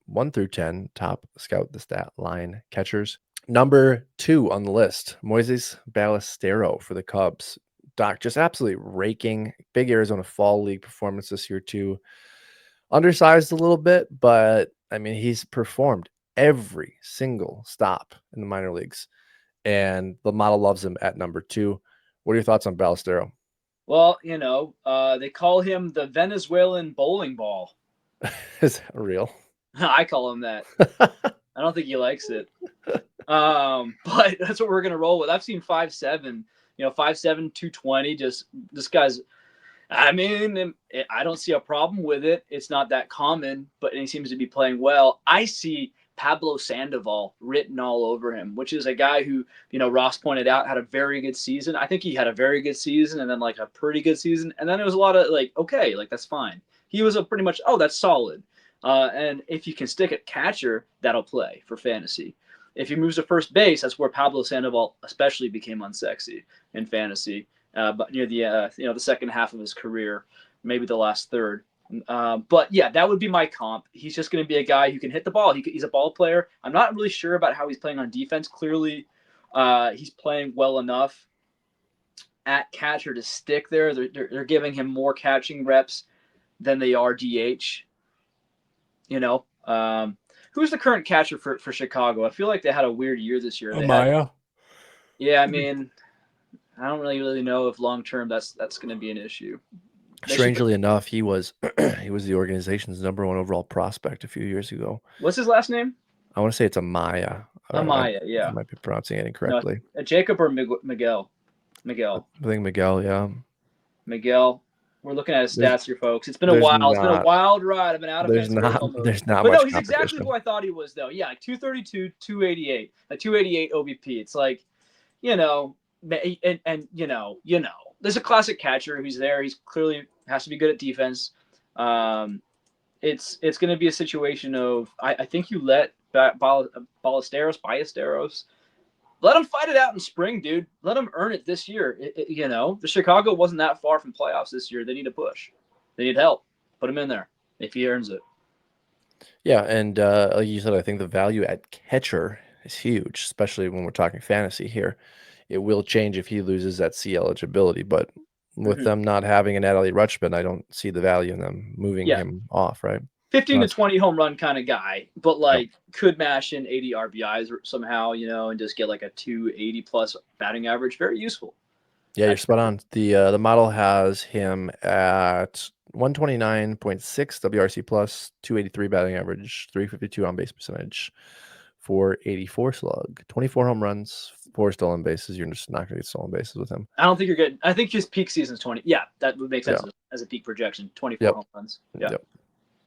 1 through 10, top scout the stat line catchers. Number 2 on the list, Moises Ballesteros for the Cubs. Doc, just absolutely raking. Big Arizona Fall League performance this year, too. Undersized a little bit, but, I mean, he's performed every single stop in the minor leagues. And the model loves him at number 2. What are your thoughts on Ballesteros? Well, they call him the Venezuelan bowling ball. Is that real? I call him that. I don't think he likes it. But that's what we're gonna roll with. I've seen 5'7", 5'7", 220. Just this guy's. I mean, I don't see a problem with it. It's not that common, but he seems to be playing well. I see Pablo Sandoval written all over him, which is a guy who, Ross pointed out had a very good season. I think he had a very good season and then like a pretty good season. And then it was a lot of like, okay, like that's fine. He was a pretty much, oh, that's solid. And if you can stick at catcher, that'll play for fantasy. If he moves to first base, that's where Pablo Sandoval especially became unsexy in fantasy. But near the second half of his career, maybe the last third. But yeah, that would be my comp. He's just going to be a guy who can hit the ball. He's a ball player. I'm not really sure about how he's playing on defense. Clearly, he's playing well enough at catcher to stick there. They're giving him more catching reps than they are DH. Who's the current catcher for Chicago? I feel like they had a weird year this year. Amaya. Yeah, I mean, I don't really know if long term that's going to be an issue. Strangely enough, he was the organization's number 1 overall prospect a few years ago. What's his last name? I want to say it's Amaya. Amaya, yeah. I might be pronouncing it incorrectly. No, Jacob or Miguel? Miguel. I think Miguel, yeah. Miguel. We're looking at his stats here, folks. It's been a while. It's been a wild ride. I've been out of There's not but much no, he's exactly who I thought he was, though. Yeah, like 232, 288. A 288 OBP. It's like, and there's a classic catcher who's there. He's clearly has to be good at defense. It's going to be a situation of I think you let Ballesteros, let him fight it out in spring, dude. Let him earn it this year. The Chicago wasn't that far from playoffs this year. They need a push. They need help. Put him in there if he earns it. Yeah, and like you said, I think the value at catcher is huge, especially when we're talking fantasy here. It will change if he loses that C eligibility, but with them not having an Adley Rutschman, I don't see the value in them moving him off, right? 15 to 20 home run kind of guy, but could mash in 80 RBIs somehow, and just get like a 280 plus batting average. Very useful. Yeah, you're spot on. The model has him at 129.6 WRC plus, 283 batting average, 352 on base percentage, 484 slug, 24 home runs, 4 stolen bases. You're just not going to get stolen bases with him. I don't think you're good. I think his peak season is 20. Yeah, that would make sense as a peak projection. 24 home runs. Yeah. Yep.